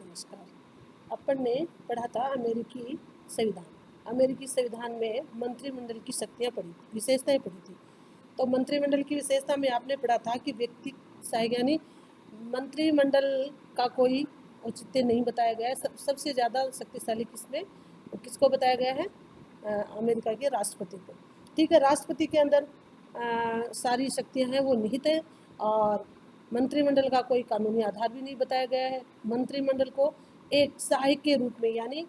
नमस्कार। अपन ने पढ़ा था अमेरिकी संविधान। अमेरिकी संविधान में मंत्रिमंडल की शक्तियाँ पढ़ी, विशेषताएं पढ़ी थी। तो मंत्रिमंडल की विशेषता में आपने पढ़ा था कि व्यक्ति यानी मंत्रिमंडल का कोई औचित्य नहीं बताया गया है। सबसे ज़्यादा शक्तिशाली किसको बताया गया है? अमेरिका के राष्ट्रपति को। ठीक है, राष्ट्रपति के अंदर सारी शक्तियाँ हैं वो निहित हैं और मंत्रिमंडल का कोई कानूनी आधार भी नहीं बताया गया है। मंत्रिमंडल को एक सहायक के रूप में, यानी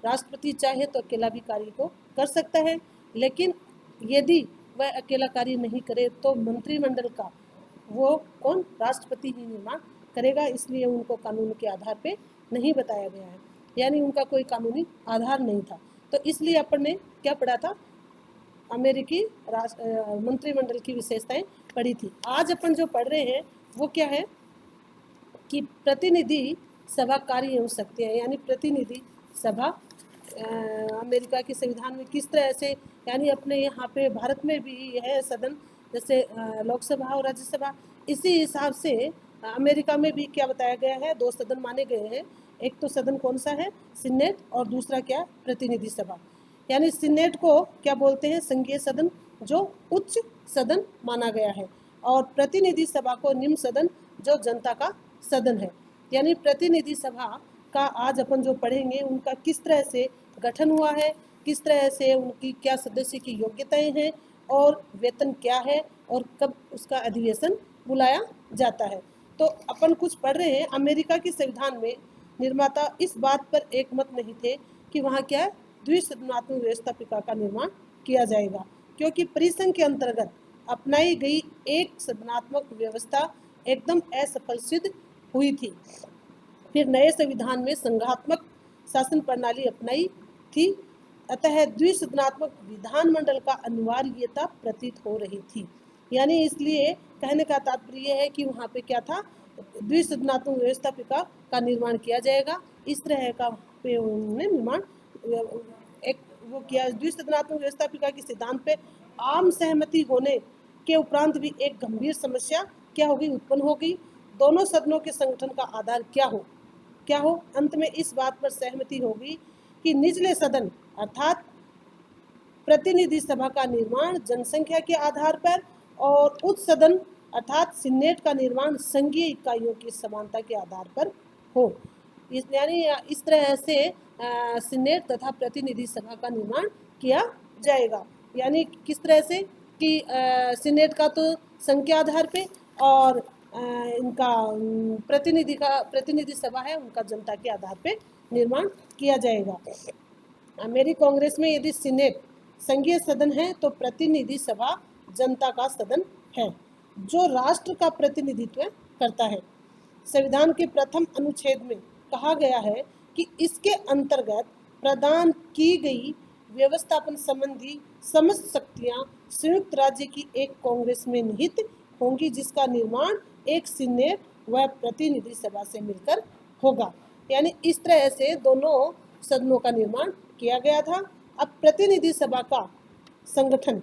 राष्ट्रपति चाहे तो अकेला भी कार्य को कर सकता है, लेकिन यदि वह अकेला कार्य नहीं करे तो मंत्रिमंडल का वो कौन? राष्ट्रपति ही निर्माण करेगा। इसलिए उनको कानून के आधार पे नहीं बताया गया है, यानी उनका कोई कानूनी आधार नहीं था। तो इसलिए अपन ने क्या पढ़ा था? अमेरिकी मंत्रिमंडल की विशेषताएं पढ़ी थी। आज अपन जो पढ़ रहे हैं वो क्या है कि प्रतिनिधि सभा कार्य हो सकती है, यानी प्रतिनिधि सभा अमेरिका के संविधान में किस तरह से, यानी अपने यहाँ पे भारत में भी है सदन, जैसे लोकसभा और राज्यसभा, इसी हिसाब से अमेरिका में भी क्या बताया गया है? 2 सदन माने गए हैं। एक तो सदन कौन सा है? सीनेट, और दूसरा क्या? प्रतिनिधि सभा। यानी सीनेट को क्या बोलते हैं? संघीय सदन, जो उच्च सदन माना गया है, और प्रतिनिधि सभा को निम्न सदन, जो जनता का सदन है। यानी प्रतिनिधि सभा का आज अपन जो पढ़ेंगे उनका किस तरह से गठन हुआ है, किस तरह से उनकी क्या सदस्य की योग्यताएं हैं, और वेतन क्या है, और कब उसका अधिवेशन बुलाया जाता है। तो अपन कुछ पढ़ रहे हैं। अमेरिका के संविधान में निर्माता इस बात पर एक मत नहीं थे कि वहाँ क्या है? द्विसदनात्मक व्यवस्थापिका का निर्माण किया जाएगा, क्योंकि परिसंघ के अंतर्गत अपनाई गई एक सदनात्मक व्यवस्था एकदम असफल सिद्ध हुई थी। फिर नए संविधान में संघात्मक शासन प्रणाली अपनाई थी, अतः द्विसदनात्मक विधानमंडल का अनिवार्यता प्रतीत हो रही थी। यानी इसलिए कहने का तात्पर्य है कि वहाँ पे क्या था? द्विसदनात्मक व्यवस्थापिका का निर्माण किया जाएगा। इस तरह का पे उन्होंने निर्माण एक वो किया। द्विसदनात्मक व्यवस्थापिका के सिद्धांत पे आम सहमति होने के उपरांत भी एक गंभीर समस्या क्या होगी? उत्पन्न होगी। दोनों सदनों के संगठन का आधार क्या हो? अंत में इस बात पर सहमति होगी कि निचले सदन अर्थात प्रतिनिधि सभा का निर्माण जनसंख्या के आधार पर, और उच्च सदन अर्थात सीनेट का निर्माण संघीय इकाइयों की समानता के आधार पर हो। यानी इस तरह से सीनेट तथा प्रतिनिधि सभा का निर्माण किया जाएगा। यानी किस तरह से कि सीनेट का तो संख्या आधार पे, और इनका प्रतिनिधि सभा है उनका जनता के आधार पे निर्माण किया जाएगा। अमेरिकी कांग्रेस में यदि सीनेट संघीय सदन है तो प्रतिनिधि सभा जनता का सदन है, जो राष्ट्र का प्रतिनिधित्व करता है। संविधान के प्रथम अनुच्छेद में कहा गया है कि इसके अंतर्गत प्रदान की गई व्यवस्थापन संबंधी समस्त शक्तियां संयुक्त राज्य की एक कांग्रेस में निहित होंगी, जिसका निर्माण एक सीनेट व प्रतिनिधि सभा से मिलकर होगा। यानी इस तरह से दोनों सदनों का निर्माण किया गया था। अब प्रतिनिधि सभा का संगठन,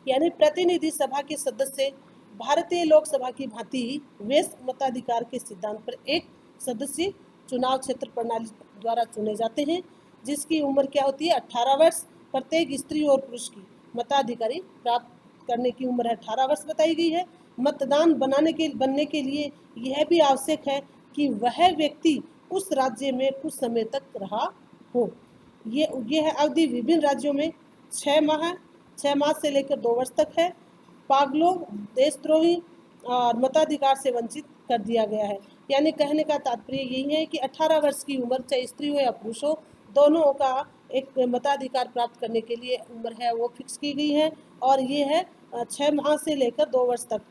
यानी प्रतिनिधि सभा के सदस्य भारतीय लोकसभा की भांति व्यस्त मताधिकार के सिद्धांत पर एक सदस्य चुनाव क्षेत्र प्रणाली द्वारा चुने जाते हैं, जिसकी उम्र क्या होती है? 18 वर्ष। प्रत्येक स्त्री और पुरुष की मताधिकारी प्राप्त करने की उम्र 18 वर्ष बताई गई है। मतदान बनने के लिए यह भी आवश्यक है कि वह व्यक्ति उस राज्य में कुछ समय तक रहा हो। यह अवधि विभिन्न राज्यों में 6 माह से लेकर 2 वर्ष तक है। पागलों, देशद्रोही और मताधिकार से वंचित कर दिया गया है। यानी कहने का तात्पर्य यही है कि 18 वर्ष की उम्र, चाहे स्त्री हो या पुरुष हो, दोनों का एक मताधिकार प्राप्त करने के लिए उम्र है वो फिक्स की गई है, और ये है 6 माह से लेकर 2 वर्ष तक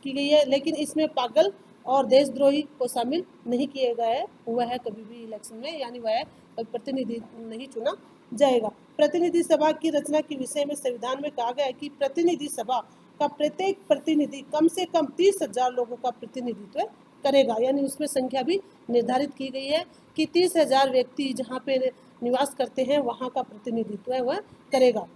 की गई है। लेकिन इसमें पागल और देशद्रोही को शामिल नहीं किया गया है। वह कभी भी इलेक्शन में, यानी वह प्रतिनिधि नहीं चुना जाएगा। प्रतिनिधि सभा की रचना के विषय में संविधान में कहा गया है कि प्रतिनिधि सभा का प्रत्येक प्रतिनिधि कम से कम 30,000 लोगों का प्रतिनिधित्व करेगा। यानी उसमें संख्या भी निर्धारित की गई है कि 30,000 व्यक्ति जहाँ पे निवास करते हैं वहाँ का प्रतिनिधित्व वह करेगा।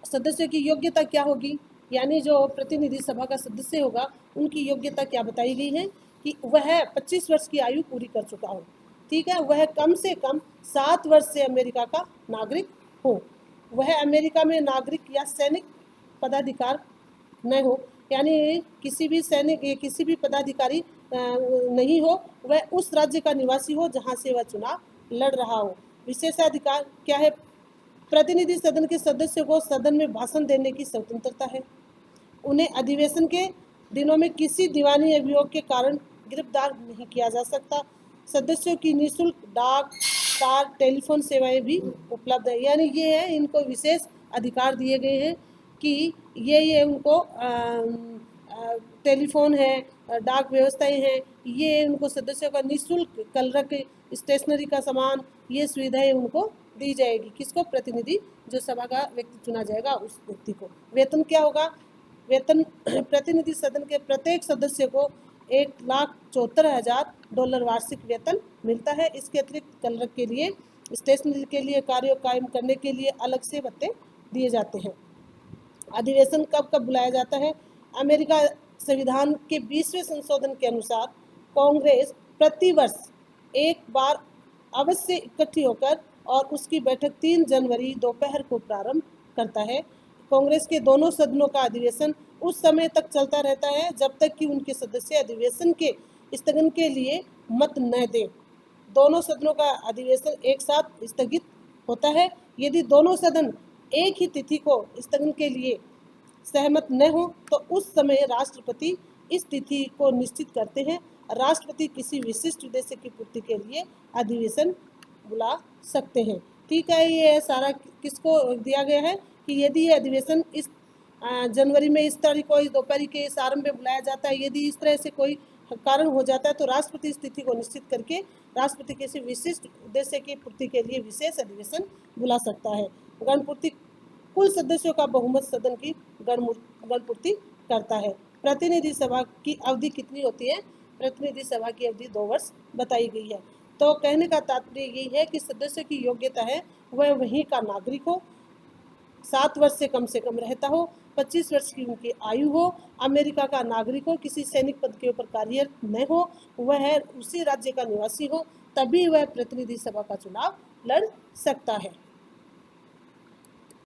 सदस्यों की योग्यता क्या होगी? यानी जो प्रतिनिधि सभा का सदस्य होगा उनकी योग्यता क्या बताई गई है कि वह 25 वर्ष की आयु पूरी कर चुका हो। ठीक है, वह कम से कम 7 वर्ष से अमेरिका का नागरिक हो, वह अमेरिका में नागरिक या सैनिक पदाधिकार न हो, यानी किसी भी सैनिक किसी भी पदाधिकारी नहीं हो, वह उस राज्य का निवासी हो जहां से वह चुनाव लड़ रहा हो। विशेषाधिकार क्या है? प्रतिनिधि सदन के सदस्यों को सदन में भाषण देने की स्वतंत्रता है। उन्हें अधिवेशन के दिनों में किसी दीवानी अभियोग के कारण गिरफ्तार नहीं किया जा सकता। सदस्यों की निःशुल्क डाक, कार, टेलीफोन सेवाएं भी उपलब्ध है। यानी ये है, इनको विशेष अधिकार दिए गए हैं कि ये उनको टेलीफोन है, डाक व्यवस्थाएं हैं, ये उनको सदस्यों का निःशुल्क कलरक, स्टेशनरी का सामान, ये सुविधाएं उनको दी जाएगी। किसको? प्रतिनिधि जो सभा का व्यक्ति चुना जाएगा उस व्यक्ति को। वेतन क्या होगा? वेतन प्रतिनिधि सदन के प्रत्येक सदस्य को $1,74,000 वार्षिक वेतन मिलता है। इसके अतिरिक्त कलरक के लिए, स्टेशनरी के लिए, कार्य कायम करने के लिए अलग से भत्ते दिए जाते हैं। अधिवेशन कब कब बुलाया जाता है? अमेरिका संविधान के 20वें संशोधन के अनुसार कांग्रेस प्रतिवर्ष एक बार अवश्य इकट्ठी होकर और उसकी बैठक 3 जनवरी दोपहर को प्रारंभ करता है। कांग्रेस के दोनों सदनों का अधिवेशन उस समय तक चलता रहता है जब तक कि उनके सदस्य अधिवेशन के स्थगन के लिए मत न दें। दोनों सदनों का अधिवेशन एक साथ स्थगित होता है। यदि दोनों सदन एक ही तिथि को स्थगन के लिए सहमत न हो तो उस समय राष्ट्रपति इस तिथि को निश्चित करते हैं। राष्ट्रपति किसी विशिष्ट उद्देश्य की पूर्ति के लिए अधिवेशन बुला सकते हैं। ठीक है, ये सारा किसको दिया गया है कि यदि ये अधिवेशन इस जनवरी में इस तारीख को, इस दोपहर के इस आरंभ में बुलाया जाता है, यदि इस तरह से कोई कारण हो जाता है तो राष्ट्रपति इस तिथि को निश्चित करके राष्ट्रपति किसी विशिष्ट उद्देश्य की पूर्ति के लिए विशेष अधिवेशन बुला सकता है। गणपूर्ति कुल सदस्यों का बहुमत सदन की गणपूर्ति करता है। प्रतिनिधि सभा की अवधि कितनी होती है? प्रतिनिधि सभा की अवधि 2 वर्ष बताई गई है। तो कहने का तात्पर्य यही है कि सदस्य की योग्यता है वह वहीं का नागरिक हो, 7 वर्ष से कम रहता हो, 25 वर्ष की उनकी आयु हो, अमेरिका का नागरिक हो, किसी सैनिक पद के ऊपर कार्यरत न हो, वह उसी राज्य का निवासी हो, तभी वह प्रतिनिधि सभा का चुनाव लड़ सकता है।